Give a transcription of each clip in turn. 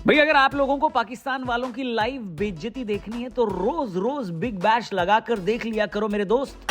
भाई अगर आप लोगों को पाकिस्तान वालों की लाइव बेइज्जती देखनी है तो रोज रोज बिग बैश लगाकर देख लिया करो मेरे दोस्त।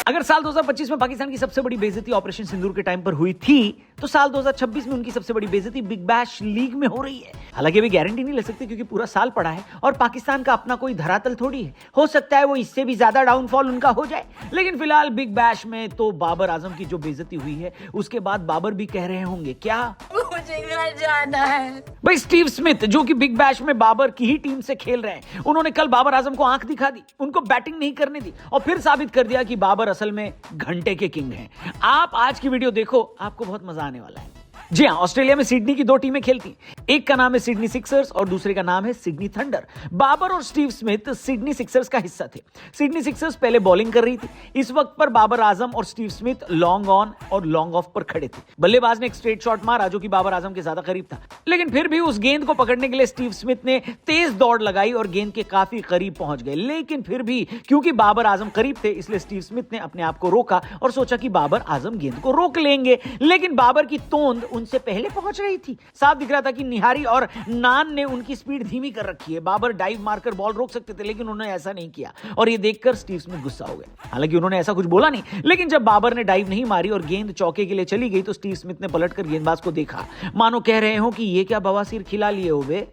अगर साल 2025 में पाकिस्तान की सबसे बड़ी बेइज्जती ऑपरेशन सिंदूर के टाइम पर हुई थी तो साल 2026 में उनकी सबसे बड़ी बेइज्जती बिग बैश लीग में हो रही है। हालांकि अभी गारंटी नहीं ले सकते क्योंकि पूरा साल पड़ा है और पाकिस्तान का अपना कोई धरातल थोड़ी है, हो सकता है वो इससे भी ज्यादा डाउनफॉल उनका हो जाए। लेकिन फिलहाल बिग बैश में तो बाबर आजम की जो बेइज्जती हुई है उसके बाद बाबर भी कह रहे होंगे क्या मुझे घर जाना है। भाई स्टीव स्मिथ जो कि बिग बैश में बाबर की ही टीम से खेल रहे हैं, उन्होंने कल बाबर आजम को आंख दिखा दी, उनको बैटिंग नहीं करने दी और फिर साबित कर दिया कि बाबर असल में घंटे के किंग हैं। आप आज की वीडियो देखो, आपको बहुत मजा आने वाला है। जी हां, ऑस्ट्रेलिया में सिडनी की दो टीमें खेलती, एक का नाम है सिडनी सिक्सर्स और दूसरे का नाम है सिडनी थंडर। बाबर और स्टीव स्मिथ सिडनी सिक्सर्स का हिस्सा थे। सिडनी सिक्सर्स पहले बॉलिंग कर रही थी। इस वक्त पर बाबर आजम और स्टीव स्मिथ लॉन्ग ऑन और लॉन्ग ऑफ पर खड़े थे। बल्लेबाज ने एक स्ट्रेट शॉट मारा जो कि बाबर आजम के ज्यादा करीब था, लेकिन फिर भी उस गेंद को पकड़ने के लिए स्टीव स्मिथ ने तेज दौड़ लगाई और गेंद के काफी करीब पहुंच गए। लेकिन फिर भी क्योंकि बाबर आजम करीब थे इसलिए स्टीव स्मिथ ने अपने आप को रोका और सोचा कि बाबर आजम गेंद को रोक लेंगे, लेकिन बाबर की तोंद उनसे पहले पहुंच रही थी। साफ दिख रहा था कि निहारी और नान ने उनकी स्पीड धीमी कर रखी है। बाबर डाइव मारकर बॉल रोक सकते थे लेकिन उन्होंने ऐसा नहीं किया और ये देखकर स्टीव स्मिथ गुस्सा हो गए। हालांकि उन्होंने ऐसा कुछ बोला नहीं, लेकिन जब बाबर ने डाइव नहीं मारी और गेंद चौके के लिए चली गई तो स्टीव स्मिथ ने पलटकर गेंदबाज को देखा, मानो कह रहे हो कि ये क्या बवासीर खिला लिए हो बे।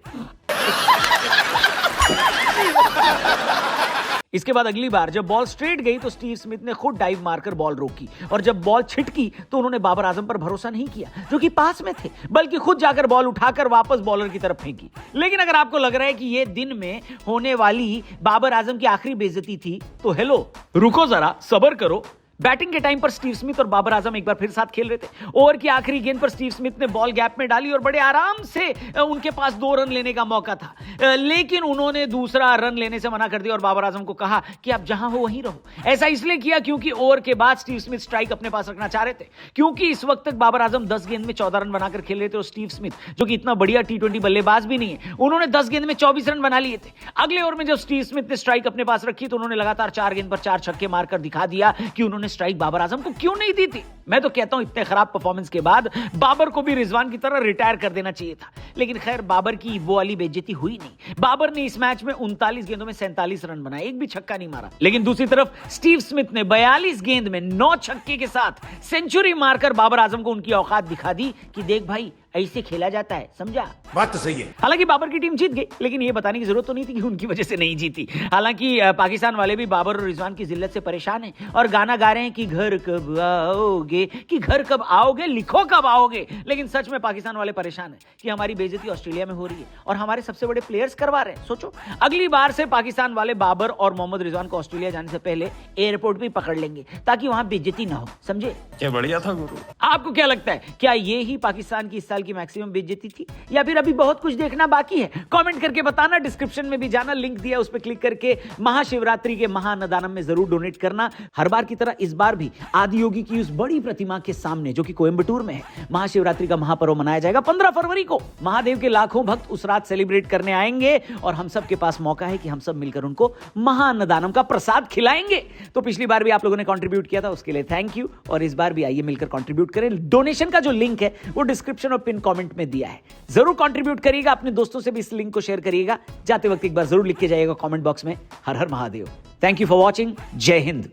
इसके बाद अगली बार जब बॉल स्ट्रेट गई तो स्टीव स्मिथ ने खुद डाइव मारकर बॉल रोकी और जब बॉल छिटकी तो उन्होंने बाबर आजम पर भरोसा नहीं किया जो कि पास में थे, बल्कि खुद जाकर बॉल उठाकर वापस बॉलर की तरफ फेंकी। लेकिन अगर आपको लग रहा है कि यह दिन में होने वाली बाबर आजम की आखिरी बेइज्जती थी तो हेलो, रुको जरा, सब्र करो। बैटिंग के टाइम पर स्टीव स्मिथ और बाबर आजम एक बार फिर साथ खेल रहे थे। ओवर की आखिरी गेंद पर स्टीव स्मिथ ने बॉल गैप में डाली और बड़े आराम से उनके पास 2 रन लेने का मौका था, लेकिन उन्होंने दूसरा रन लेने से मना कर दिया और बाबर आजम को कहा कि आप जहां हो वहीं रहो। ऐसा इसलिए किया क्योंकि ओवर के बाद स्टीव स्मिथ स्ट्राइक अपने पास रखना चाह रहे थे, क्योंकि इस वक्त तक बाबर आजम 10 गेंद में 14 रन बनाकर खेल रहे थे और स्टीव स्मिथ जो कि इतना बढ़िया T20 बल्लेबाज भी नहीं है, उन्होंने 10 गेंद में 24 रन बना लिए थे। अगले ओवर में जब स्टीव स्मिथ ने स्ट्राइक अपने पास रखी तो उन्होंने लगातार 4 गेंद पर 4 छक्के मारकर दिखा दिया कि उन्होंने स्ट्राइक बाबर आजम क्यों नहीं दी थी। मैं तो कहता हूं इतने खराब परफॉर्मेंस के बाद बाबर को भी रिजवान की तरह रिटायर कर देना चाहिए था, लेकिन खैर बाबर की वो वाली बेइज्जती हुई नहीं। बाबर ने इस मैच में 39 गेंदों में 47 रन बनाए, एक भी छक्का नहीं मारा। लेकिन दूसरी तरफ स्टीव स्मिथ ने 42 गेंद में 9 छक्के के साथ सेंचुरी मारकर बाबर आजम को उनकी औकात दिखा दी कि देख भाई ऐसे खेला जाता है, समझा? बात तो सही है। हालांकि बाबर की टीम जीत गई, लेकिन ये बताने की जरूरत तो नहीं थी कि उनकी वजह से नहीं जीती। हालांकि पाकिस्तान वाले भी बाबर और रिजवान की जिल्लत से परेशान हैं और गाना गा रहे हैं कि घर कब आओगे, कि घर कब आओगे, लिखो कब आओगे। लेकिन सच में पाकिस्तान वाले परेशान हैं कि हमारी बेइज्जती ऑस्ट्रेलिया में हो रही है और हमारे सबसे बड़े प्लेयर्स करवा रहे हैं। सोचो, अगली बार से पाकिस्तान वाले बाबर और मोहम्मद रिजवान को ऑस्ट्रेलिया जाने से पहले एयरपोर्ट भी पकड़ लेंगे ताकि वहां बेइज्जती ना हो, समझे? क्या बढ़िया था गुरु। आपको क्या लगता है, क्या ये ही पाकिस्तान की इस साल की मैक्सिमम बेइज्जती थी या फिर अभी बहुत कुछ देखना बाकी है? कमेंट करके बताना, डिस्क्रिप्शन में भी जाना, लिंक दिया उस पर क्लिक करके महाशिवरात्रि के महाअन्नदानम में जरूर डोनेट करना। हर बार की तरह इस बार भी आदि योगी की उस बड़ी प्रतिमा के सामने जो कि कोयंबटूर में है, महाशिवरात्रि का महापर्व मनाया जाएगा 15 फरवरी को। महादेव के लाखों भक्त उस रात सेलिब्रेट करने आएंगे और हम सब के पास मौका है कि हम सब मिलकर उनको महाअन्नदानम का प्रसाद खिलाएंगे। तो पिछली बार भी आप लोगों ने कंट्रीब्यूट किया था, उसके लिए थैंक यू, और इस बार भी आइए मिलकर कंट्रीब्यूट करें। डोनेशन का जो लिंक है वो डिस्क्रिप्शन और पिन कमेंट में दिया है, जरूर कंट्रीब्यूट करिएगा। अपने दोस्तों से भी इस लिंक को शेयर करिएगा। जाते वक्त एक बार जरूर लिख के जाइएगा कमेंट बॉक्स में हर हर Mahadev. Thank you for watching. जय हिंद।